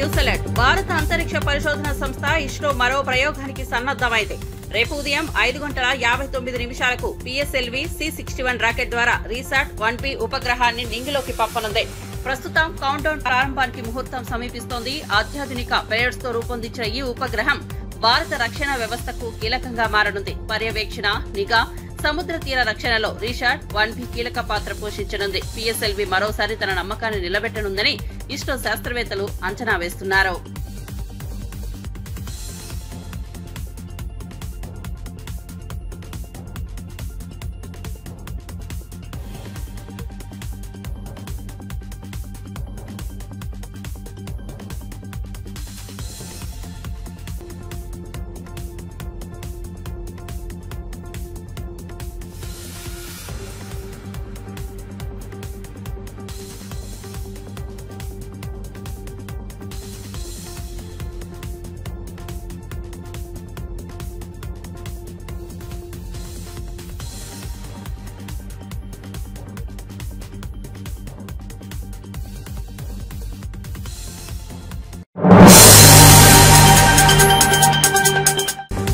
News alert. భారత అంతరిక్ష పరిశోధన సంస్థ ఇస్రో మరో ప్రయోగానికి సన్నద్దమైంది. రేపు ఉదయం 5:59 పిఎస్ఎల్వి C61 రాకెట్ ద్వారా రీసాట్ 1B ఉపగ్రహాన్ని నింగిలోకి పంపనుంది. ప్రస్తుతం కౌంట్ డౌన్ ప్రారంభానికి ముహూర్తం సమీపిస్తోంది. అత్యాధునిక పేయర్స్ తో రూపొందించిన ఈ ఉపగ్రహం భారత రక్షణ వ్యవస్థకు కీలకంగా మారనుంది. పర్యవేక్షణ, నిఘా, సముద్ర తీర రక్షణలో రీసాట్ 1B కీలక పాత్ర పోషించనుంది. పిఎస్ఎల్వి మరోసారి తన నమ్మకాన్ని నిలబెట్టనుందని ఇస్రో శాస్త్రవేత్తలు అంచనా వేస్తున్నారు.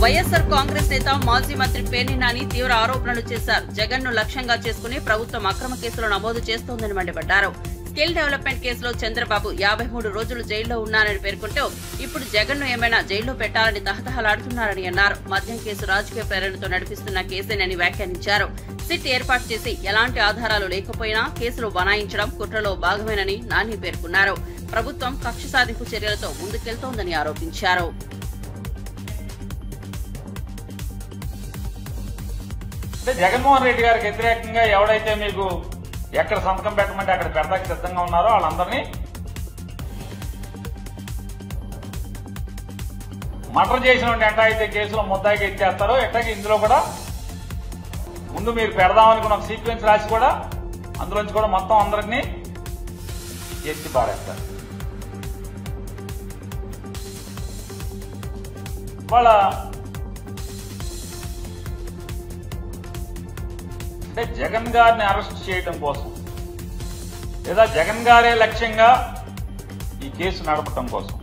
వైఎస్సార్ కాంగ్రెస్ నేత మాజీ మంత్రి పేర్ని నాని తీవ్ర ఆరోపణలు చేశారు. జగన్ ను లక్ష్యంగా చేసుకుని ప్రభుత్వం అక్రమ కేసులు నమోదు చేస్తోందని మండిపడ్డారు. స్కిల్ డెవలప్మెంట్ కేసులో చంద్రబాబు 53 రోజులు జైల్లో ఉన్నారని పేర్కొంటూ ఇప్పుడు జగన్ ను ఏమైనా జైల్లో పెట్టాలని తహతహలాడుతున్నారని అన్నారు. మద్యం కేసు రాజకీయ ప్రేరణతో నడిపిస్తున్న కేసేనని వ్యాఖ్యానించారు. సిట్ ఏర్పాటు చేసి ఎలాంటి ఆధారాలు లేకపోయినా కేసులు బనాయించడం కుట్రలో భాగమేనని నాని పేర్కొన్నారు. ప్రభుత్వం కక్ష సాధింపు చర్యలతో ముందుకెళ్తోందని ఆరోపించారు. జగన్మోహన్ రెడ్డి గారికి వ్యతిరేకంగా ఎవడైతే మీకు ఎక్కడ సంతకం పెట్టమంటే అక్కడ పెడతాకి సిద్ధంగా ఉన్నారో వాళ్ళందరినీ మర్డర్ చేసిన ఎట్లా కేసులో ముద్దాయికి ఎత్తేస్తారో ఎట్లాగే ఇందులో కూడా ముందు మీరు పెడదామనుకున్న ఒక సీక్వెన్స్ రాసి కూడా అందులోంచి కూడా మొత్తం అందరినీ ఎత్తి పారేస్తారు. వాళ్ళ అంటే జగన్ గారిని అరెస్ట్ చేయడం కోసం లేదా జగన్ గారే లక్ష్యంగా ఈ కేసు నడపడం కోసం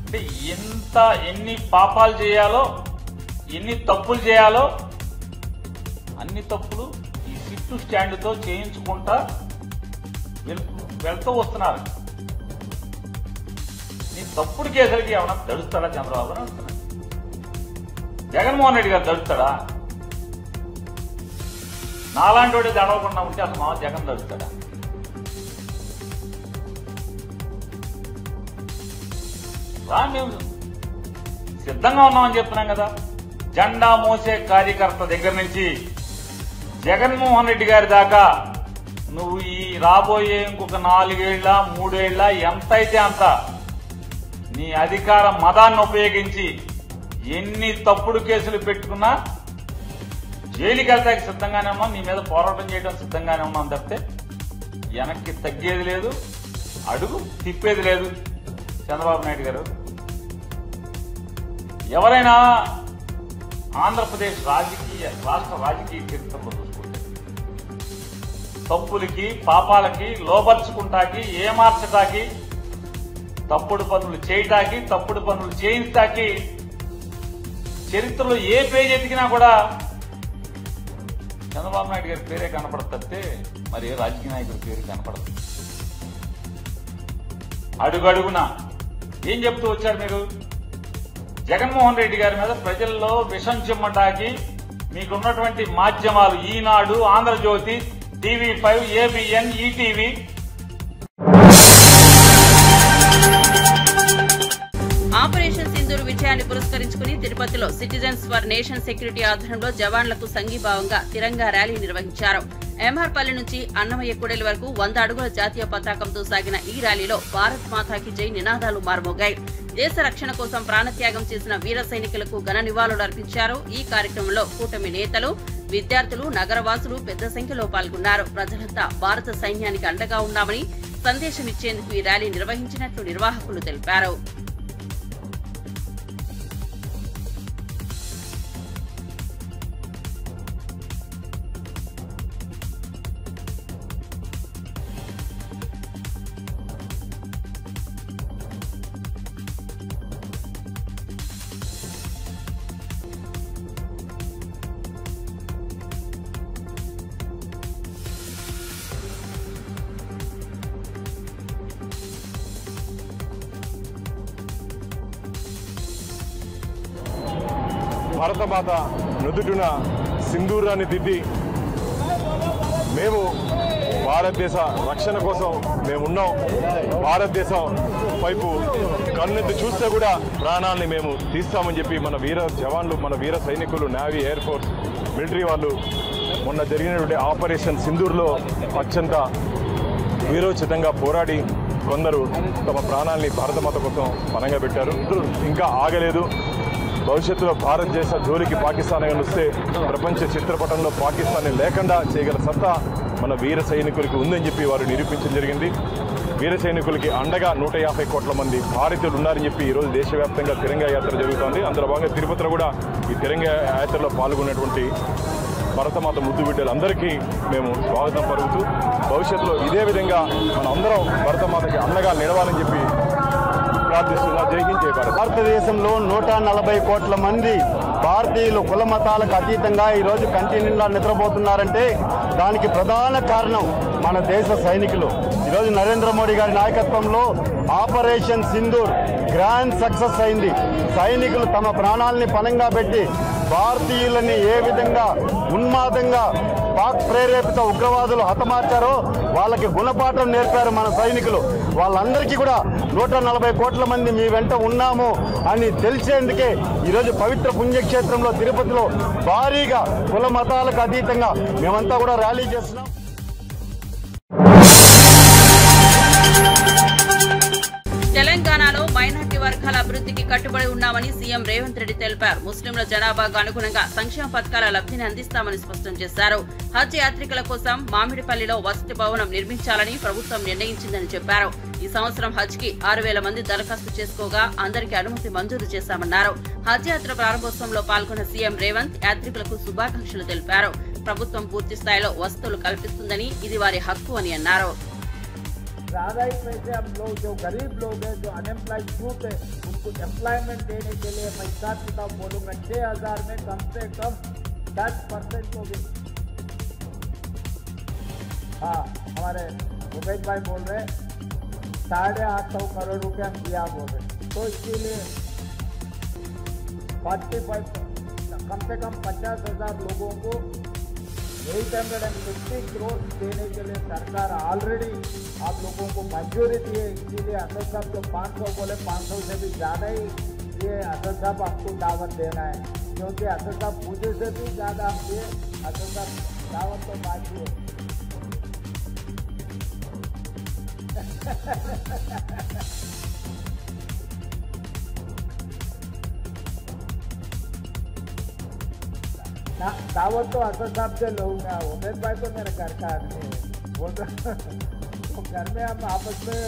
అంటే ఎన్ని పాపాలు చేయాలో, ఎన్ని తప్పులు చేయాలో అన్ని తప్పులు ఈ సిట్టు స్టాండ్తో చేయించుకుంటా వెళ్తూ వస్తున్నారు. నీ తప్పుడు కేసులకి ఏమన్నా దడుస్తాడా చంద్రబాబు అని అంటున్నాడు. జగన్మోహన్ రెడ్డి గారు దడుస్తాడా? నాలాంటి వాడి దడవకుండా ఉంటే అసలు మా జగన్ దడుస్తాడా? మేము సిద్ధంగా ఉన్నామని చెప్తున్నాం కదా. జెండా మోసే కార్యకర్త దగ్గర నుంచి జగన్మోహన్ రెడ్డి గారి దాకా నువ్వు ఈ రాబోయే ఇంకొక 4 ఏళ్ల 3 ఏళ్ల ఎంతైతే అంత నీ అధికార మదాన్ని ఉపయోగించి ఎన్ని తప్పుడు కేసులు పెట్టుకున్నా జైలుకి వెళ్తాకి సిద్ధంగానే ఉన్నాం. నీ మీద పోరాటం చేయడం సిద్ధంగానే ఉన్నాం తప్పితే వెనక్కి తగ్గేది లేదు, అడుగు తిప్పేది లేదు. చంద్రబాబు నాయుడు గారు ఎవరైనా ఆంధ్రప్రదేశ్ రాష్ట్ర రాజకీయ చరిత్రలో చూసుకుంటే తప్పులకి పాపాలకి లోబర్చుకుంటాకి, ఏమార్చటాకి, తప్పుడు పనులు చేయటాకి, తప్పుడు పనులు చేయించటాకి చరిత్రలో ఏ పేజ్ ఎతికినా కూడా చంద్రబాబు నాయుడు గారి పేరే కనపడుతుంటే మరి ఏ రాజకీయ నాయకుడి పేరు కనపడదు. అడుగడుగున ఏం చెప్తూ వచ్చారు మీరు? జగన్మోహన్ రెడ్డి గారి మీద ప్రజల్లో విషం చిమ్మటాకి మీకున్నటువంటి మాధ్యమాలు Eenadu, Andhra Jyothi, TV5, ABN, ETV operation Sindoor విజయాన్ని పురస్కరించుకుని తిరుపతిలో సిటిజన్స్ ఫర్ నేషన్ సెక్యూరిటీ ఆధ్వర్యంలో జవాన్లకు సంఘీభావంగా తిరంగా ర్యాలీ నిర్వహించారు. ఎంఆర్పల్లి నుంచి అన్నమయ్య కూడలి వరకు 100 అడుగుల జాతీయ పతాకంతో సాగిన ఈ ర్యాలీలో భారత్ మాతాకి జై నినాదాలు మార్మోగాయి. దేశ రక్షణ కోసం ప్రాణత్యాగం చేసిన వీర సైనికులకు ఘన నివాళులు అర్పించారు. ఈ కార్యక్రమంలో కూటమి నేతలు, విద్యార్థులు, నగరవాసులు పెద్ద సంఖ్యలో పాల్గొన్నారు. ప్రజలంతా భారత సైన్యానికి అండగా ఉన్నామని సందేశమిచ్చేందుకు ఈ ర్యాలీ నిర్వహించినట్లు నిర్వాహకులు తెలిపారు. భరతమాత నుదుటిన సింధూరాన్ని దిద్ది మేము భారతదేశ రక్షణ కోసం మేమున్నాం, భారతదేశం వైపు కన్నెత్తి చూస్తే కూడా ప్రాణాలని మేము తీస్తామని చెప్పి మన వీర జవాన్లు, మన వీర సైనికులు, నేవీ, ఎయిర్ ఫోర్స్, మిలిటరీ వాళ్ళు మొన్న జరిగినటువంటి ఆపరేషన్ సింధూర్లో అత్యంత వీరోచితంగా పోరాడి కొందరు తమ ప్రాణాలని భారతమాత కోసం పణంగా పెట్టారు. ఇంకా ఆగలేదు. భవిష్యత్తులో భారతదేశ జోలికి పాకిస్తాన్ వస్తే ప్రపంచ చిత్రపటంలో పాకిస్తాన్ని లేకుండా చేయగల సత్తా మన వీర సైనికులకి ఉందని చెప్పి వారు నిరూపించడం జరిగింది. వీర సైనికులకి అండగా 150 కోట్ల మంది భారతీయులు ఉన్నారని చెప్పి ఈరోజు దేశవ్యాప్తంగా తిరంగా యాత్ర జరుగుతోంది. అందులో భాగంగా తిరుపతిలో కూడా ఈ తిరంగా యాత్రలో పాల్గొనేటువంటి భరతమాత ముద్దు బిడ్డలందరికీ మేము స్వాగతం పలుకుతూ భవిష్యత్తులో ఇదే విధంగా మన అందరం భరతమాతకి అండగా నిలవాలని చెప్పి ప్రార్థిస్తున్నా. జై హింద్, జై భారత్. భారతదేశంలో 140 కోట్ల మంది భారతీయులు కుల మతాలకు అతీతంగా ఈరోజు కంటి నిండా నిద్రపోతున్నారంటే దానికి ప్రధాన కారణం మన దేశ సైనికులు. ఈరోజు నరేంద్ర మోడీ గారి నాయకత్వంలో ఆపరేషన్ సింధూర్ గ్రాండ్ సక్సెస్ అయింది. సైనికులు తమ ప్రాణాలని పణంగా పెట్టి భారతీయులని ఏ విధంగా ఉన్మాదంగా పాక్ ప్రేరేపిత ఉగ్రవాదులు హతమార్చారో వాళ్ళకి గుణపాఠం నేర్పారు మన సైనికులు. వాళ్ళందరికీ కూడా 140 కోట్ల మంది మీ వెంట ఉన్నాము అని తెలిసేందుకే ఈరోజు పవిత్ర పుణ్యక్షేత్రంలో తిరుపతిలో భారీగా కుల మతాలకు అతీతంగా మేమంతా కూడా ర్యాలీ చేస్తున్నాం. తెలంగాణలో మైనార్టీ వర్గాల అభివృద్ధికి కట్టుబడి ఉన్నామని సీఎం రేవంత్ రెడ్డి తెలిపారు. ముస్లింల జనాభాకు అనుగుణంగా సంక్షేమ పథకాల లబ్ధిని అందిస్తామని స్పష్టం చేశారు. హజ్ యాత్రికుల కోసం మామిడిపల్లిలో వసతి భవనం నిర్మించాలని ప్రభుత్వం నిర్ణయించిందని చెప్పారు. ఈ సంవత్సరం హజ్ కి 6,000 మంది దరఖాస్తు చేసుకోగా అందరికీ అనుమతి మంజూరు చేశామన్నారు. హజ్ యాత్ర ప్రారంభోత్సవంలో పాల్గొన్న సీఎం రేవంత్ యాత్రికులకు శుభాకాంక్షలు తెలిపారు. ప్రభుత్వం పూర్తి స్థాయిలో వసతులు కల్పిస్తుందని, ఇది వారి హక్కు అని అన్నారు. ज़्यादा ही पैसे हम लोग जो गरीब लोग हैं, जो अनएम्प्लॉयड यूथ है, उनको एम्प्लॉयमेंट देने के लिए मैं हिसाब किताब बोलूँगा 6,000 में कम से कम 10% को भी। हाँ, हमारे उबैद भाई बोल रहे 850 करोड़ रुपया हम दिया बोल रहे, तो इसीलिए 45 कम से कम 50,000 लोगों को 850 करोड़ देने के लिए सरकार ऑलरेडी आप लोगों को मंजूरी दी है। इसीलिए असद साहब जो 500 बोले 500 से भी ज़्यादा ही ये असद साहब आपको दावत देना है, क्योंकि असद साहब मुझे से भी ज़्यादा हम दिए। असद साहब दावत तो बाकी है। दावत तो असद साहब से लूँगा। उबैद भाई तो मेरे घर का आदमी है, वो तो घर में हम आपस में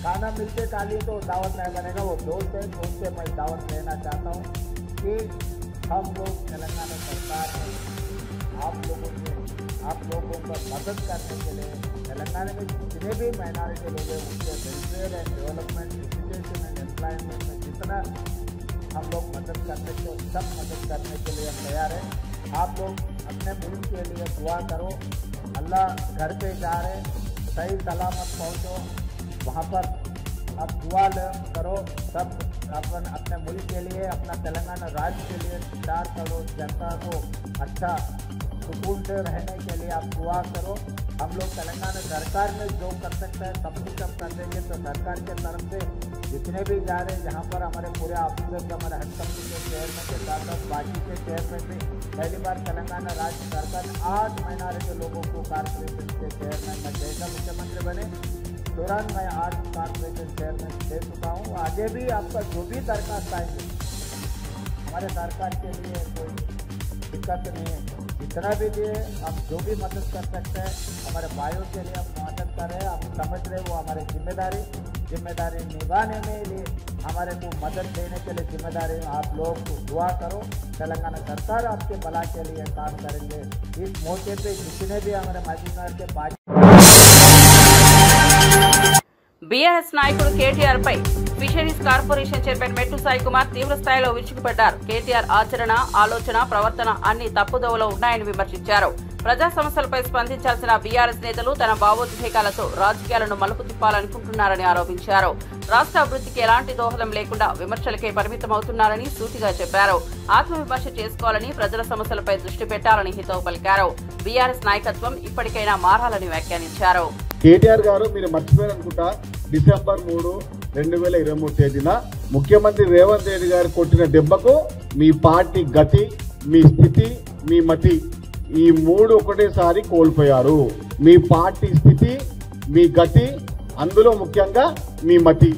खाना मिलके खा लिए तो दावत नहीं बनेगा। वो दोस्त है, दोस्त से मैं दावत लेना चाहता हूँ कि हम लोग तेलंगाना सरकार में आप लोगों को मदद करने के लिए तेलंगाना में जितने भी माइनॉरिटी लोग हैं उनके welfare and development, education and employment में जितना हम लोग मदद कर सकते हो सब मदद करने के लिए हम तैयार हैं। आप लोग अपने मुल्क के लिए दुआ करो। अल्लाह घर पे जा रहे, सही सलामत पहुँचो, वहाँ पर आप दुआ करो। सब अपने मुल्क के लिए, अपना तेलंगाना राज्य के लिए 4 करोड़ जनता को अच्छा सुकून से रहने के लिए आप दुआ करो। हम लोग तेलंगाना सरकार में जो कर सकते हैं सब कुछ हम कर देंगे। तो सरकार के तरफ से जितने भी जा रहे हैं, जहाँ पर हमारे पूरे ऑफिसर्स, हमारे हज कमेटी के चेयरमैन के साथ साथ बाकी के चेयरमैन भी पहली बार तेलंगाना राज्य सरकार 8 माइनॉरिटी लोगों को कॉर्पोरेशन के चेयरमैन में जैसा मुख्यमंत्री बने तुरंत मैं 8 कॉर्पोरेशन चेयरमैन दे चुका हूँ। आगे भी आपका जो भी दरखास्त आएंगे हमारे सरकार के लिए कोई दिक्कत नहीं है। जितना भी दिए हम जो भी मदद कर सकते हैं हमारे भाइयों के लिए हम मदद कर रहे हैं। हम समझ रहे वो हमारे जिम्मेदारी निभाने में लिए हमारे को मदद देने के लिए जिम्मेदारी आप लोग दुआ करो। तेलंगाना सरकार आपके भला के लिए काम करेंगे। इस मौके पे जितने भी हमारे मजदूर के पार्टी బీఆర్ఎస్ నాయకుడు కేటీఆర్ పై ఫిషరీస్ కార్పొరేషన్ చైర్మన్ మెట్టు సాయి కుమార్ తీవ్ర స్థాయిలో విరుచుకుపడ్డారు. కేటీఆర్ ఆచరణ, ఆలోచన, ప్రవర్తన అన్ని తప్పుదోవలో ఉన్నాయని విమర్శించారు. ప్రజా సమస్యలపై స్పందించాల్సిన బీఆర్ఎస్ నేతలు తన భావోద్వేగాలతో రాజకీయాలను మలుపు తిప్పాలనుకుంటున్నారని ఆరోపించారు. రాష్ట్ర అభివృద్ధికి ఎలాంటి దోహదం లేకుండా విమర్శలకే పరిమితమవుతున్నారని సూటిగా చెప్పారు. ఆత్మవిమర్శ చేసుకోవాలని, ప్రజల సమస్యలపై దృష్టి పెట్టాలని హితవు పలికారు. బీఆర్ఎస్ నాయకత్వం ఇప్పటికైనా మారాలని వ్యాఖ్యానించారు. కేటీఆర్ గారు మీరు మర్చిపోయారనుకుంటా, డిసెంబర్ 3, 2023 తేదీన ముఖ్యమంత్రి రేవంత్ రెడ్డి గారు కొట్టిన దెబ్బకు మీ పార్టీ గతి, మీ స్థితి, మీ మతి ఈ 3 ఒకటేసారి కోల్పోయారు. మీ పార్టీ స్థితి, మీ గతి, అందులో ముఖ్యంగా మీ మతి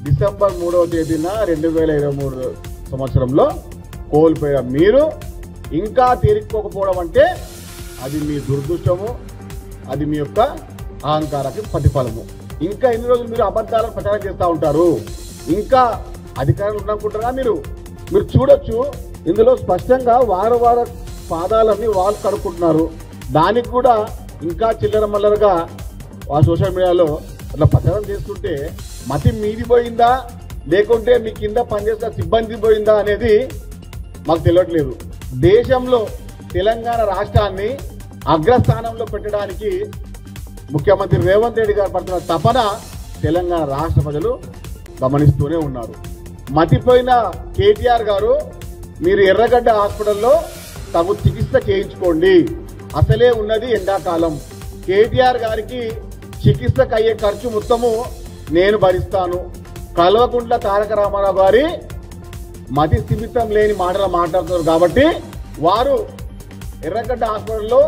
డిసెంబర్ 3వ తేదీన 2023 సంవత్సరంలో కోల్పోయారు. మీరు ఇంకా తీరుకోకపోవడం అంటే అది మీ దురదృష్టము, అది మీ యొక్క అహంకారానికి ప్రతిఫలము. ఇంకా ఎన్ని రోజులు మీరు అబద్ధాలను ప్రచారం చేస్తూ ఉంటారు? ఇంకా అధికారులు ఉన్నానుకుంటారా? మీరు చూడొచ్చు, ఇందులో స్పష్టంగా వార పాదాలన్నీ వాళ్ళు కడుక్కుంటున్నారు. దానికి కూడా ఇంకా చిల్లర మల్లరగా ఆ సోషల్ మీడియాలో అట్లా ప్రచారం చేస్తుంటే మతి మీది పోయిందా లేకుంటే మీ కింద పనిచేసిన సిబ్బంది పోయిందా అనేది మాకు తెలియట్లేదు. దేశంలో తెలంగాణ రాష్ట్రాన్ని అగ్రస్థానంలో పెట్టడానికి ముఖ్యమంత్రి రేవంత్ రెడ్డి గారు పడుతున్న తపన తెలంగాణ రాష్ట్ర ప్రజలు గమనిస్తూనే ఉన్నారు. మతిపోయిన కేటీఆర్ గారు, మీరు ఎర్రగడ్డ హాస్పిటల్లో తగు చికిత్స చేయించుకోండి. అసలే ఉన్నది ఎండాకాలం. కేటీఆర్ గారికి చికిత్సకు అయ్యే ఖర్చు మొత్తము నేను భరిస్తాను. కల్వకుంట్ల తారక రామారావు గారి మతి స్థిమితం లేని మాటలు మాట్లాడుతున్నారు కాబట్టి వారు ఎర్రగడ్డ హాస్పిటల్లో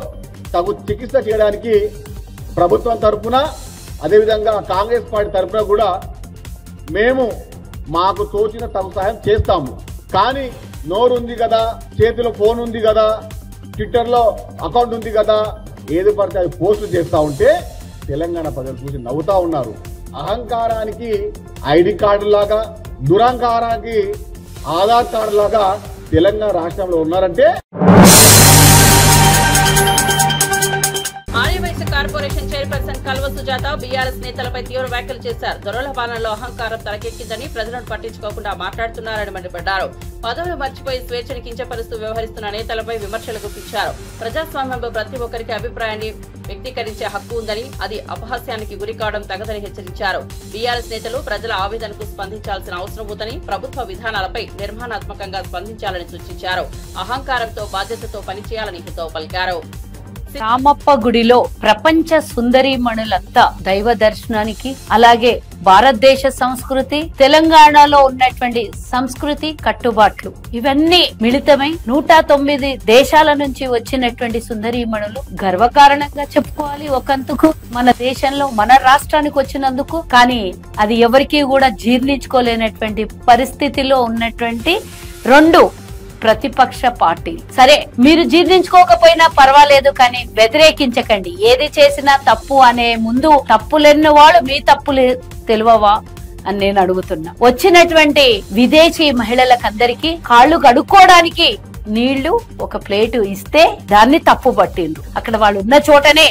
తగు చికిత్స చేయడానికి ప్రభుత్వం తరఫున, అదేవిధంగా కాంగ్రెస్ పార్టీ తరఫున కూడా మేము మాకు తోచిన తగు సాయం చేస్తాము. కానీ నోరు ఉంది కదా, చేతిలో ఫోన్ ఉంది కదా, ట్విట్టర్లో అకౌంట్ ఉంది కదా, ఏది పడితే అది పోస్టులు చేస్తూ ఉంటే తెలంగాణ ప్రజలు చూసి నవ్వుతా ఉన్నారు. అహంకారానికి ఐడి కార్డు లాగా, దురహంకారానికి ఆధార్ కార్డు లాగా తెలంగాణ రాష్ట్రంలో ఉన్నారంటే. Arya Vysya corporation chairperson Kalva Sujatha BRS నేతలపై తీవ్ర వ్యాఖ్యలు చేశారు. దొరల పాలనలో అహంకారం తలకెక్కిందని, ప్రజలను పట్టించుకోకుండా మాట్లాడుతున్నారని మండిపడ్డారు. పదవులు మర్చిపోయి స్వేచ్ఛను కించపరుస్తూ వ్యవహరిస్తున్న నేతలపై విమర్శలు గుప్పించారు. ప్రజాస్వామ్యంలో ప్రతి ఒక్కరికి అభిప్రాయాన్ని వ్యక్తీకరించే హక్కు ఉందని, అది అపహాస్యానికి గురి కావడం తగదని హెచ్చరించారు. బీఆర్ఎస్ నేతలు ప్రజల ఆవేదనకు స్పందించాల్సిన అవసరం ఉందని, ప్రభుత్వ విధానాలపై నిర్మాణాత్మకంగా స్పందించాలని సూచించారు. అహంకారంతో బాధ్యతతో పనిచేయాలని హితవు పలికారు. రామప్ప గుడిలో ప్రపంచ సుందరీమణులంతా దైవ దర్శనానికి, అలాగే భారతదేశ సంస్కృతి, తెలంగాణలో ఉన్నటువంటి సంస్కృతి కట్టుబాట్లు ఇవన్నీ మిళితమై 109 దేశాల నుంచి వచ్చినటువంటి సుందరీమణులు గర్వకారణంగా చెప్పుకోవాలి. ఒకందుకు మన దేశంలో, మన రాష్ట్రానికి వచ్చినందుకు. కానీ అది ఎవరికీ కూడా జీర్ణించుకోలేనటువంటి పరిస్థితిలో ఉన్నటువంటి 2 ప్రతిపక్ష పార్టీ. సరే, మీరు జీర్ణించుకోకపోయినా పర్వాలేదు, కానీ వ్యతిరేకించకండి. ఏది చేసినా తప్పు అనే ముందు తప్పులెన్న వాళ్ళు మీ తప్పులు తెలియవా అని నేను అడుగుతున్నా. వచ్చినటువంటి విదేశీ మహిళలకందరికీ కాళ్ళు కడుక్కోవడానికి నీళ్లు ఒక ప్లేటు ఇస్తే దాన్ని తప్పు పట్టిండ్రు. అక్కడ వాళ్ళు ఉన్న చోటనే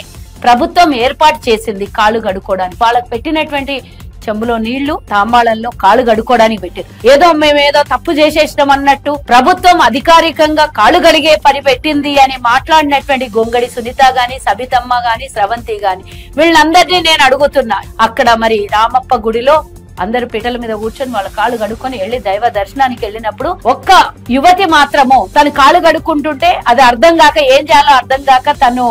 ప్రభుత్వం ఏర్పాటు చేసింది కాళ్ళు కడుక్కోవడానికి. వాళ్ళకి పెట్టినటువంటి చెంబులో నీళ్లు తాంబాళంలో కాళ్ళు కడుక్కోవడానికి పెట్టారు. ఏదో మేమేదో తప్పు చేసేసినాం అన్నట్టు ప్రభుత్వం అధికారికంగా కాళ్ళు కడిగే పని పెట్టింది అని మాట్లాడినటువంటి గొంగడి సునీత గాని, సబితమ్మ గాని, స్రవంతి గాని, వీళ్ళందరినీ నేను అడుగుతున్నా. అక్కడ మరి రామప్ప గుడిలో అందరు పీటల మీద కూర్చొని వాళ్ళ కాళ్ళు కడుక్కొని వెళ్లి దైవ దర్శనానికి వెళ్ళినప్పుడు ఒక్క యువతి మాత్రము తను కాళ్ళు కడుక్కుంటుంటే అది అర్థం కాక, ఏం చేయాలో అర్థం కాక తను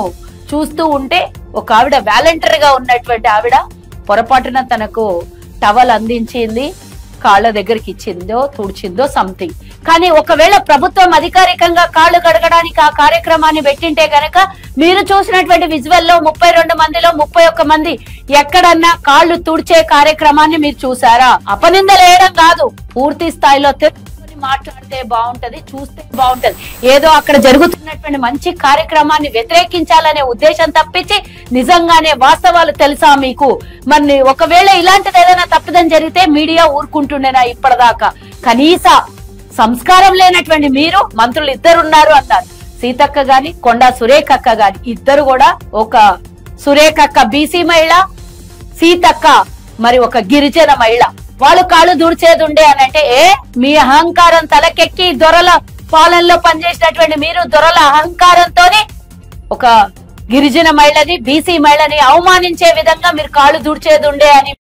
చూస్తూ ఉంటే ఒక ఆవిడ వాలంటీర్గా ఉన్నటువంటి ఆవిడ పొరపాటున తనకు టవల్ అందించింది, కాళ్ళ దగ్గరికి ఇచ్చిందో తుడిచిందో సంథింగ్. కానీ ఒకవేళ ప్రభుత్వం అధికారికంగా కాళ్ళు కడగడానికి ఆ కార్యక్రమాన్ని పెట్టింటే గనక మీరు చూసినటువంటి విజువల్ లో 32 మందిలో 31 మంది ఎక్కడన్నా కాళ్ళు తుడిచే కార్యక్రమాన్ని మీరు చూసారా? అపనిందలు వేయడం కాదు, పూర్తి స్థాయిలో మాట్లాడితే బాగుంటది, చూస్తే బాగుంటది. ఏదో అక్కడ జరుగుతున్నటువంటి మంచి కార్యక్రమాన్ని వ్యతిరేకించాలనే ఉద్దేశం తప్పించి నిజంగానే వాస్తవాలు తెలుసా మీకు? మరి ఒకవేళ ఇలాంటిది ఏదైనా తప్పిదం జరిగితే మీడియా ఊరుకుంటుండేనా ఇప్పటిదాకా? కనీస సంస్కారం లేనటువంటి మీరు మంత్రులు 2 ఉన్నారు అన్నారు. సీతక్క గాని, కొండా సురేఖక్క గాని, ఇద్దరు కూడా, ఒక సురేఖక్క బీసీ మహిళ, సీతక్క మరి ఒక గిరిజన మహిళ. వాళ్ళు కాళ్ళు దుడిచేది ఉండే అని అంటే, మీ అహంకారం తలకెక్కి దొరల పాలనలో పనిచేసినటువంటి మీరు దొరల అహంకారంతోనే ఒక గిరిజన మహిళని బీసీ మహిళని అవమానించే విధంగా మీరు కాళ్ళు దూడ్చేది ఉండే అని.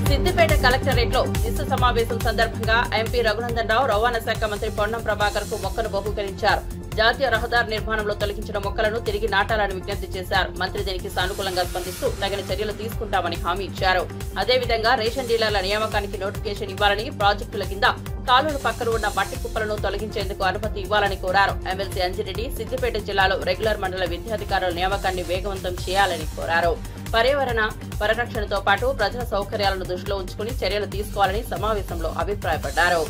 సిద్దిపేట కలెక్టరేట్ లో దిశ సమావేశం సందర్భంగా ఎంపీ రఘునందన్ రావు రవాణా శాఖ మంత్రి పొన్నం ప్రభాకర్ కు మొక్కను బహూకరించారు. జాతీయ రహదారి నిర్మాణంలో తొలగించిన మొక్కలను తిరిగి నాటాలని విజ్ఞప్తి చేశారు. మంత్రి దీనికి సానుకూలంగా స్పందిస్తూ తగిన చర్యలు తీసుకుంటామని హామీ ఇచ్చారు. అదేవిధంగా రేషన్ డీలర్ల నియామకానికి నోటిఫికేషన్ ఇవ్వాలని, ప్రాజెక్టుల కింద కాలువల పక్కన ఉన్న మట్టి కుప్పలను తొలగించేందుకు అనుమతి ఇవ్వాలని కోరారు. ఎమ్మెల్సీ అంజిరెడ్డి సిద్దిపేట జిల్లాలో రెగ్యులర్ మండల విద్యాధికారుల నియామకాన్ని వేగవంతం చేయాలని కోరారు. పర్యావరణ పరిరక్షణతో పాటు ప్రజల సౌకర్యాలను దృష్టిలో ఉంచుకుని చర్యలు తీసుకోవాలని సమావేశంలో అభిప్రాయపడ్డారు.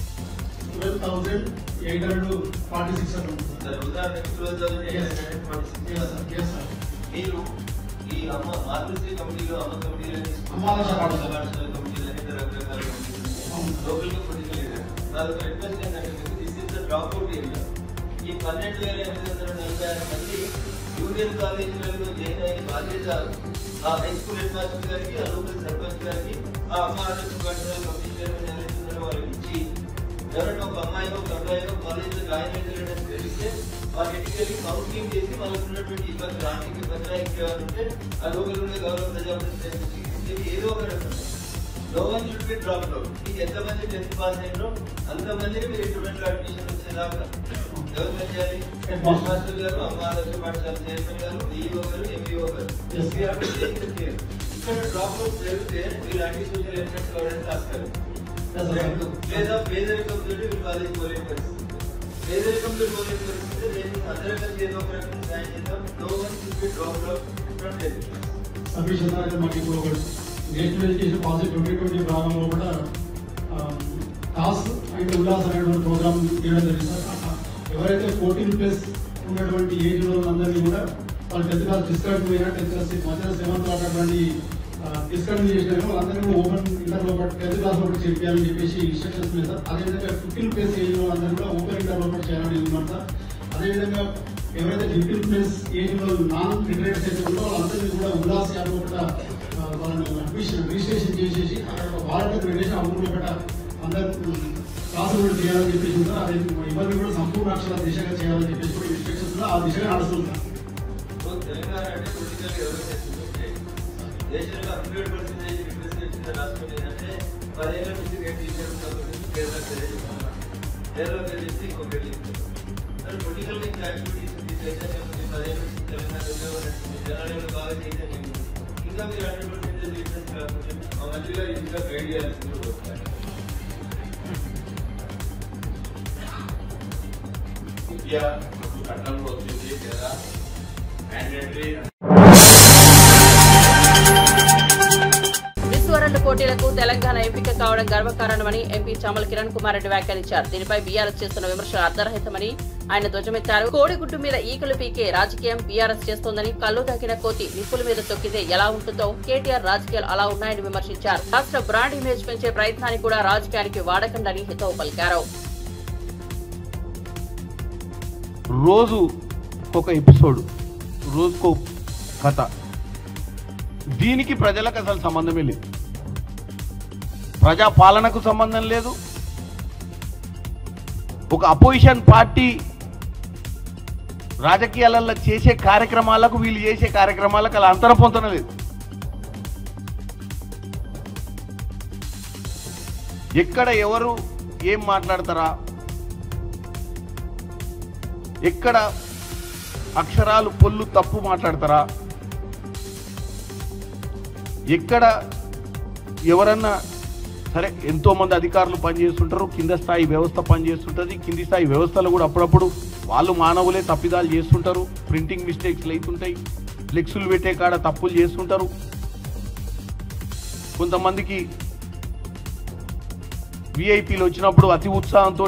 యూనియన్ కాలేజీలలో జాయిన్ అయిన బాధ్యత ఆ హై స్కూల్ హెడ్ మాస్టర్ గారికి, ఆ లోకల్ సర్పంచ్ గారికి, ఆ అమ్మాయి కమిషన్ వాళ్ళకి ఇచ్చి ఎవరైనా ఒక అమ్మాయి ఒక అబ్బాయి కాలేజీలో జాయిన్ అయితే తెలిస్తే వాళ్ళకి ఎన్నికలకి కౌన్సిలింగ్ చేసి వాళ్ళకు ఉన్నటువంటి ఇబ్బందులు ఆర్థిక ఇబ్బందులు ఉంటే ఆ లోకల్ ఉండే గౌరవ ప్రజాప్రతినిధి ఏదో ఒక రకంగా no one should be dropped out. మీకు ఎంతమంది 10th పాస్ అయినో అంతమందిని మీరు స్టూడెంట్ అడ్మిషన్ వచ్చేదాకా ఎవరు చేయాలి? మాస్టర్ గారు, అమ్మాయి పాఠశాల చైర్మన్ గారు, డిఈఓ గారు, ఎంఈఓ గారు. ఇక్కడ డ్రాప్ అవుట్ జరిగితే మీరు యాంటీ సోషల్ ఎలిమెంట్స్ కావడానికి రాస్తారు. లేదా పేదరికంతో మీరు కాలేజ్ పోలేని పరిస్థితి. పేదరికంలో పోలేని పరిస్థితి అందరం కలిసి ఏదో ఒక రకంగా సాయం చేద్దాం. no one should be dropped out from education. National education policy 2020 ప్రారంభంలో కూడా టాస్ అండ్ ఉల్లాస్ అనేటువంటి ప్రోగ్రామ్ చేయడం జరిగింది సార్. ఎవరైతే 14+ ఉన్నటువంటి ఏజ్ అందరినీ కూడా వాళ్ళు 10th క్లాస్ డిస్కంటిన్యూ అయినా 10th క్లాస్ మధ్య 7th అటువంటి డిస్కంటిన్యూ చేసినా వాళ్ళందరినీ కూడా ఓపెన్ ఇంటర్ లోపల 10th క్లాస్ లోపల చేయాలని చెప్పేసి ఇన్స్ట్రక్షన్స్ లేదు సార్. అదేవిధంగా 15+ ఏజ్ అందరూ కూడా ఓపెన్ ఇంటర్ లోపల చేయాలని ఉన్నారు సార్. అదేవిధంగా ఎవరైతే 15+ ఏజ్ నాన్ రిటైర్డ్స్ అయితే ఉందో వాళ్ళందరినీ కూడా ఉల్లాస్ యాప్ లోపల వాళ్ళని అడ్మిషన్ రిజిస్ట్రేషన్ చేసేసి అక్కడ వాలంటీర్ పెట్టేసి ఆ ఊళ్ళో పెట్ట అందరూ క్లాసులు కూడా చేయాలని చెప్పేసి ఉంటారు. అదే ఇవన్నీ కూడా సంపూర్ణ అక్షరాల దిశగా చేయాలని చెప్పేసి కూడా ఇన్స్ట్రక్షన్స్ ఆ దిశగా నడుస్తుంటారు. తెలంగాణ అంటే పొలిటికల్ ఎవరైతే దేశంలో 100% రిప్రజెంట్ రాష్ట్రం ఏంటంటే 10 ఏళ్ల నుంచి టీచర్ కేరళ తెలిసి ఇంకొక పొలిటికల్ యాక్టివిటీస్ తీసేస్తే 10 ఏళ్ల నుంచి తెలంగాణ జనాలు బాగా చేసే ఇంకా మీరు 100% రిప్రజెంట్ కాకపోతే మా మంత్రిగా ఇంకా గైడ్ చేయాల్సింది విద్య చట్టంలో వచ్చింది లేదా మ్యాండేటరీ. విశ్వరణ పోటీలకు తెలంగాణ ఎంపిక కావడం గర్వకారణమని ఎంపీ చామల కిరణ్ కుమార్ రెడ్డి వ్యాఖ్యానించారు. దీనిపై బీఆర్ఎస్ చేస్తున్న విమర్శలు అర్ధరహితమని ఆయన ధ్వజమెత్తారు. కోడిగుడ్డు మీద ఈకలు పీకే రాజకీయం బీఆర్ఎస్ చేస్తోందని, కళ్ళు తగ్గిన కోతి నిప్పుల మీద తొక్కితే ఎలా ఉంటుందో కేటీఆర్ రాజకీయాలు అలా ఉన్నాయని విమర్శించారు. రాష్ట్ర బ్రాండ్ ఇమేజ్ పెంచే ప్రయత్నాన్ని కూడా రాజకీయానికి వాడకండని హితవు పలికారు. రోజు ఒక ఎపిసోడ్, రోజుకో కథ, దీనికి ప్రజలకు అసలు సంబంధమే లేదు. ప్రజా పాలనకు సంబంధం లేదు. ఒక అపోజిషన్ పార్టీ రాజకీయాలలో చేసే కార్యక్రమాలకు వీళ్ళు చేసే కార్యక్రమాలకు అలా అంతరం పొందలేదు. ఎక్కడ ఎవరు ఏం మాట్లాడతారా, ఎక్కడ అక్షరాలు పొల్లు తప్పు మాట్లాడతారా, ఎక్కడ ఎవరన్నా సరే ఎంతో మంది అధికారులు పనిచేస్తుంటారు, కింద స్థాయి వ్యవస్థ పనిచేస్తుంటుంది. కింది స్థాయి వ్యవస్థలు కూడా అప్పుడప్పుడు వాళ్ళు మానవులే తప్పిదాలు చేస్తుంటారు, ప్రింటింగ్ మిస్టేక్స్లు అవుతుంటాయి, ఫ్లెక్సులు పెట్టే కాడ తప్పులు చేస్తుంటారు. కొంతమందికి విఐపీలు వచ్చినప్పుడు అతి ఉత్సాహంతో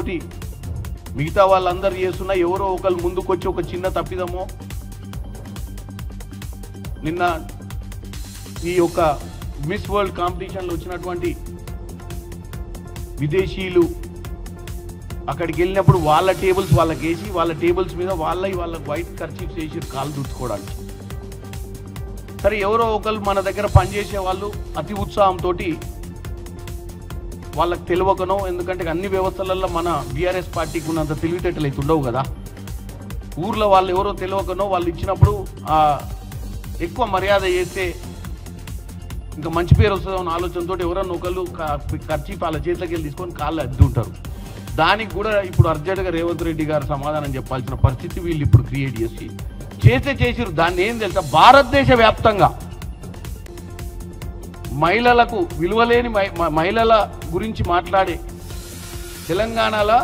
మిగతా వాళ్ళందరూ చేస్తున్నా ఎవరో ఒకరు ముందుకొచ్చి ఒక చిన్న తప్పిదమో, నిన్న ఈ యొక్క మిస్ వరల్డ్ కాంపిటీషన్లో వచ్చినటువంటి విదేశీయులు అక్కడికి వెళ్ళినప్పుడు వాళ్ళ టేబుల్స్ వాళ్ళకి వేసి వాళ్ళ టేబుల్స్ మీద వాళ్ళ వైట్ కర్చీఫ్స్ వేసి కాలు దుడుచుకోవడానికి. సరే ఎవరో ఒకరు మన దగ్గర పనిచేసే వాళ్ళు అతి ఉత్సాహంతో వాళ్ళకి తెలియకనో, ఎందుకంటే అన్ని వ్యవస్థలలో మన బీఆర్ఎస్ పార్టీకి ఉన్నంత తెలివితేటలు అయితే ఉండవు కదా, ఊర్లో వాళ్ళు ఎవరో తెలియకనో వాళ్ళు ఇచ్చినప్పుడు ఎక్కువ మర్యాద చేస్తే ఇంకా మంచి పేరు వస్తుందన్న ఆలోచనతో ఎవరన్నా ఒకళ్ళు ఖర్చు వాళ్ళ చేతిలోకి వెళ్ళి తీసుకొని కాళ్ళు అద్దు ఉంటారు. దానికి కూడా ఇప్పుడు అర్జెంటుగా రేవంత్ రెడ్డి గారు సమాధానం చెప్పాల్సిన పరిస్థితి వీళ్ళు ఇప్పుడు క్రియేట్ చేసిరు. దాన్ని ఏం తెలుసా, భారతదేశ వ్యాప్తంగా మహిళలకు విలువలేని మహిళల గురించి మాట్లాడే తెలంగాణలో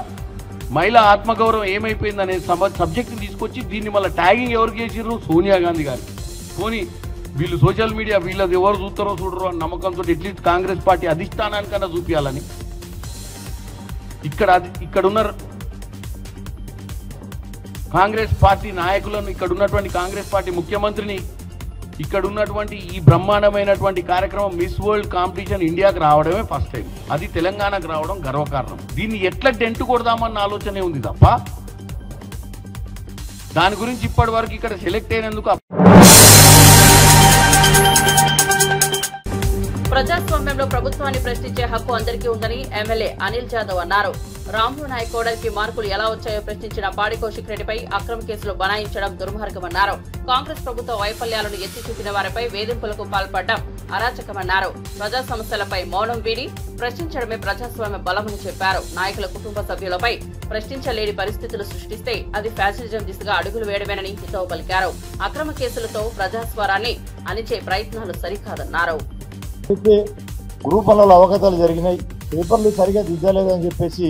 మహిళా ఆత్మగౌరవం ఏమైపోయిందనే సబ్జెక్ట్ని తీసుకొచ్చి దీన్ని మళ్ళీ ట్యాగింగ్ ఎవరు చేసిర్రు? సోనియా గాంధీ గారు. పోనీ వీళ్ళు సోషల్ మీడియా వీళ్ళది ఎవరు చూస్తారో చూడరో అని నమ్మకంతో అట్లీస్ట్ కాంగ్రెస్ పార్టీ అధిష్టానానికన్నా చూపించాలని ఇక్కడున్న కాంగ్రెస్ పార్టీ నాయకులను, ఇక్కడ ఉన్నటువంటి కాంగ్రెస్ పార్టీ ముఖ్యమంత్రిని, ఇక్కడ ఉన్నటువంటి ఈ బ్రహ్మాండమైనటువంటి కార్యక్రమం మిస్ వరల్డ్ కాంపిటీషన్ ఇండియాకి రావడమే ఫస్ట్ టైం. అది తెలంగాణకు రావడం గర్వకారణం. దీన్ని ఎట్లా డెంట్ కొడదామన్న ఆలోచనే ఉంది తప్ప దాని గురించి ఇప్పటి వరకు ఇక్కడ సెలెక్ట్ అయినందుకు. ప్రజాస్వామ్యంలో ప్రభుత్వాన్ని ప్రశ్నించే హక్కు అందరికీ ఉందని ఎమ్మెల్యే అనిల్ జాదవ్ అన్నారు. రాములు నాయక్ కోడలికి మార్కులు ఎలా వచ్చాయో ప్రశ్నించిన పాడి కౌశిక్ రెడ్డిపై అక్రమ కేసులు బనాయించడం దుర్మార్గమన్నారు. కాంగ్రెస్ ప్రభుత్వ వైఫల్యాలను ఎత్తి చూపిన వారిపై వేధింపులకు పాల్పడడం అరాచకమన్నారు. ప్రజా సమస్యలపై మౌనం వీడి ప్రశ్నించడమే ప్రజాస్వామ్య బలమని చెప్పారు. నాయకుల కుటుంబ సభ్యులపై ప్రశ్నించలేని పరిస్థితులు సృష్టిస్తే అది ఫ్యాసిజం దిశగా అడుగులు వేయడమేనని హితవు పలికారు. అక్రమ కేసులతో ప్రజాస్వరాన్ని అణిచే ప్రయత్నాలు సరికాదన్నారు. గ్రూపులలో అవగతాలు జరిగినాయి, పేపర్లు సరిగా దిద్దలేదని చెప్పేసి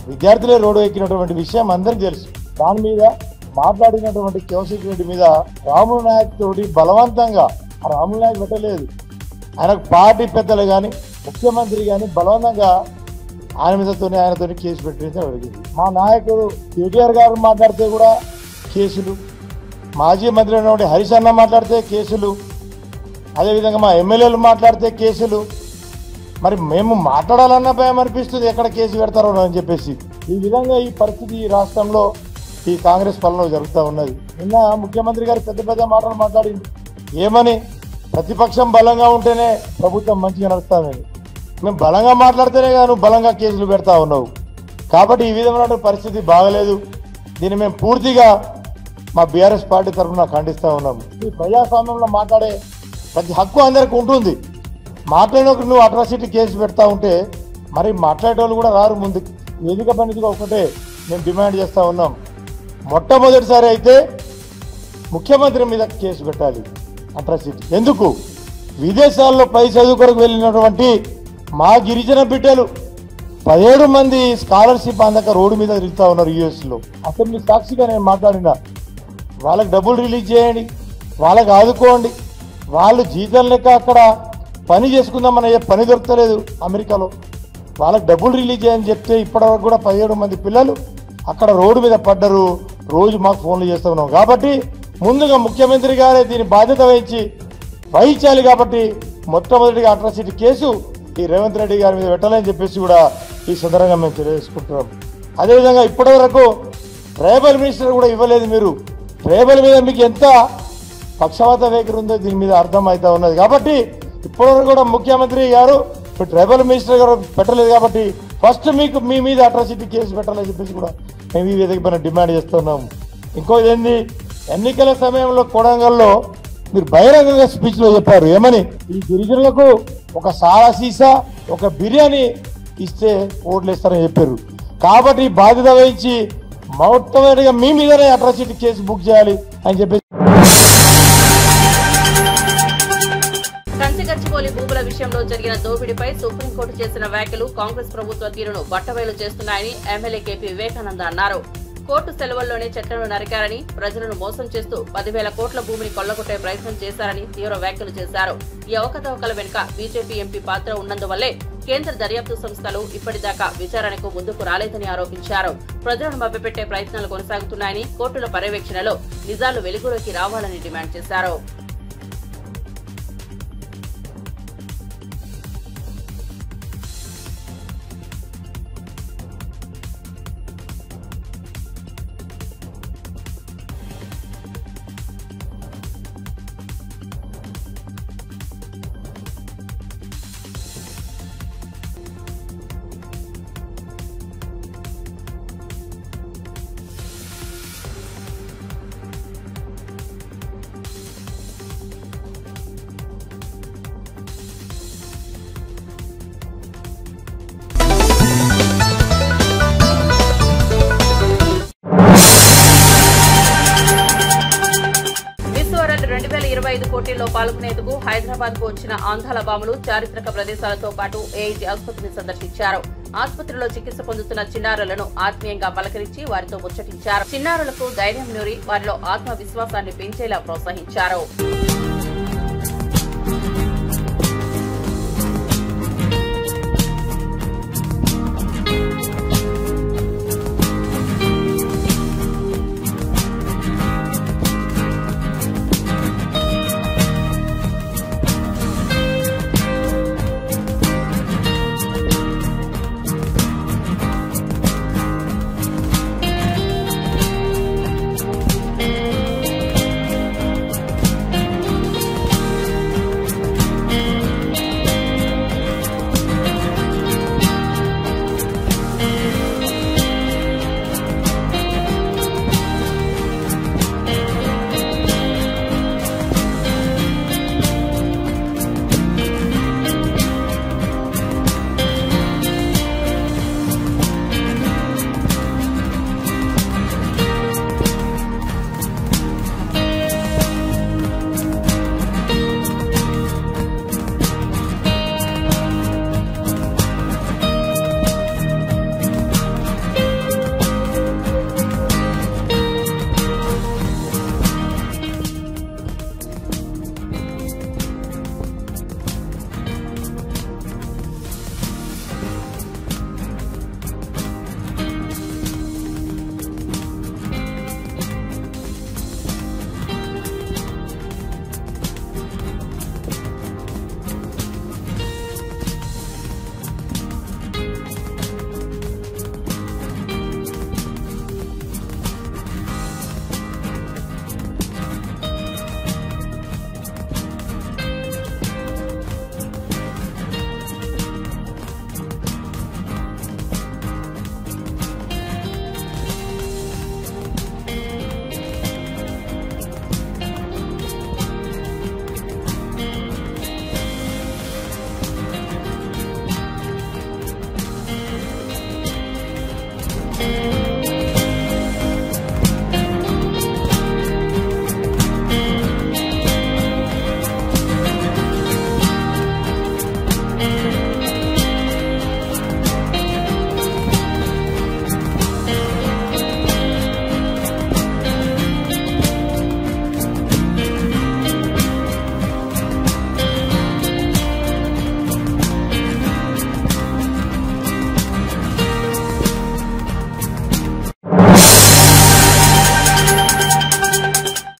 విద్యార్థులే రోడ్డు ఎక్కినటువంటి విషయం అందరికీ తెలుసు. దాని మీద మాట్లాడినటువంటి కౌశిక్ రెడ్డి మీద రాములు నాయక్ తోటి బలవంతంగా, రాములు నాయక్ పెట్టలేదు, ఆయనకు పార్టీ పెద్దలు కానీ ముఖ్యమంత్రి కానీ బలవంతంగా ఆయనతో కేసు పెట్టడం జరిగింది. మా నాయకుడు కేటీఆర్ గారు మాట్లాడితే కూడా కేసులు, మాజీ మంత్రి అయినటువంటి హరీష్ అన్న మాట్లాడితే కేసులు, అదేవిధంగా మా ఎమ్మెల్యేలు మాట్లాడితే కేసులు. మరి మేము మాట్లాడాలన్న భయం అనిపిస్తుంది, ఎక్కడ కేసు పెడతారో అని చెప్పేసి. ఈ విధంగా ఈ పరిస్థితి ఈ రాష్ట్రంలో ఈ కాంగ్రెస్ పాలనలో జరుగుతూ ఉన్నది. నిన్న ముఖ్యమంత్రి గారు పెద్ద పెద్ద మాటలు మాట్లాడింది. ఏమని? ప్రతిపక్షం బలంగా ఉంటేనే ప్రభుత్వం మంచిగా నడుస్తామని. మేము బలంగా మాట్లాడితేనే కానీ నువ్వు బలంగా కేసులు పెడతా ఉన్నావు. కాబట్టి ఈ విధమైన పరిస్థితి బాగలేదు. దీన్ని మేము పూర్తిగా మా బీఆర్ఎస్ పార్టీ తరఫున ఖండిస్తూ ఉన్నాము. ఈ ప్రజాస్వామ్యంలో మాట్లాడే ప్రతి హక్కు అందరికి ఉంటుంది. మాట్లాడినప్పుడు నువ్వు అట్రాసిటీ కేసు పెడతా ఉంటే మరి మాట్లాడేటోళ్ళు కూడా రారు ముందుకు. వేదిక పనిదిగా ఒకటే మేము డిమాండ్ చేస్తూ ఉన్నాం. మొట్టమొదటిసారి అయితే ముఖ్యమంత్రి మీద కేసు పెట్టాలి అట్రాసిటీ. ఎందుకు? విదేశాల్లో పై చదువు కొరకు వెళ్ళినటువంటి మా గిరిజన బిడ్డలు 17 మంది స్కాలర్షిప్ అందక రోడ్డు మీద తిరుగుతూ ఉన్నారు యూఎస్లో. అసెంబ్లీ సాక్షిగా నేను మాట్లాడినా, వాళ్ళకి డబ్బులు రిలీజ్ చేయండి, వాళ్ళకి ఆదుకోండి. వాళ్ళు జీతం లెక్క అక్కడ పని చేసుకుందామని పని దొరకలేదు అమెరికాలో. వాళ్ళకి డబ్బులు రిలీజ్ చేయని చెప్తే ఇప్పటివరకు కూడా 17 మంది పిల్లలు అక్కడ రోడ్డు మీద పడ్డరు. రోజు మాకు ఫోన్లు చేస్తూ ఉన్నాం. కాబట్టి ముందుగా ముఖ్యమంత్రి గారే దీని బాధ్యత వహించాలి. కాబట్టి మొట్టమొదటిగా అట్రాసిటీ కేసు ఈ రేవంత్ రెడ్డి గారి మీద పెట్టాలని చెప్పేసి కూడా ఈ సందర్భంగా మేము తెలియజేసుకుంటున్నాం. అదేవిధంగా ఇప్పటి వరకు ట్రైబల్ మినిస్టర్ కూడా ఇవ్వలేదు. మీరు ట్రైబల్ మీద మీకు ఎంత పక్షపాత వైఖరి ఉందో దీని మీద అర్థమవుతా ఉన్నది. కాబట్టి ఇప్పటివరకు కూడా ముఖ్యమంత్రి గారు ట్రైబల్ మినిస్టర్ గారు పెట్టలేదు. కాబట్టి ఫస్ట్ మీకు మీ మీద అట్రాసిటీ కేసు పెట్టాలని చెప్పేసి కూడా మేము ఈ వేదిక పైన డిమాండ్ చేస్తున్నాము. ఇంకోటి ఏంది, ఎన్నికల సమయంలో కొడంగల్లో మీరు బహిరంగంగా స్పీచ్లో చెప్పారు. ఏమని? ఈ గిరిజనులకు ఒక సారా సీసా, ఒక బిర్యానీ ఇస్తే ఓట్లు ఇస్తారని చెప్పారు. కాబట్టి బాధ్యత వహించి మొట్టమొదటిగా మీ మీదనే అట్రాసిటీ కేసు బుక్ చేయాలి అని చెప్పేసి. కంచిగచ్చిబౌలి భూముల విషయంలో జరిగిన దోపిడీపై సుప్రీంకోర్టు చేసిన వ్యాఖ్యలు కాంగ్రెస్ ప్రభుత్వ తీరును బట్టబయలు చేస్తున్నాయని ఎమ్మెల్యే కేపీ వివేకానంద అన్నారు. కోర్టు సెలవుల్లోనే చెట్లను నరికారని, ప్రజలను మోసం చేస్తూ 10,000 కోట్ల భూమిని కొల్లగొట్టే ప్రయత్నం చేశారని తీవ్ర వ్యాఖ్యలు చేశారు. ఈ అవకతవకల వెనుక బీజేపీ ఎంపీ పాత్ర ఉన్నందువల్లే కేంద్ర దర్యాప్తు సంస్థలు ఇప్పటిదాకా విచారణకు ముందుకు రాలేదని ఆరోపించారు. ప్రజలను మభ్యపెట్టే ప్రయత్నాలు కొనసాగుతున్నాయని, కోర్టుల పర్యవేక్షణలో నిజాలు వెలుగులోకి రావాలని డిమాండ్ చేశారు. 2025 పోటీల్లో పాల్గొనేందుకు హైదరాబాద్ కు వచ్చిన ఆంధ్రాల బాములు చారిత్రక ప్రదేశాలతో పాటు ఏఐజీ ఆసుపత్రిని సందర్శించారు. ఆసుపత్రిలో చికిత్స పొందుతున్న చిన్నారులను ఆత్మీయంగా పలకరించి వారితో ముచ్చటించారు. చిన్నారులకు ధైర్యం నూరి వారిలో ఆత్మవిశ్వాసాన్ని పెంచేలా ప్రోత్సహించారు.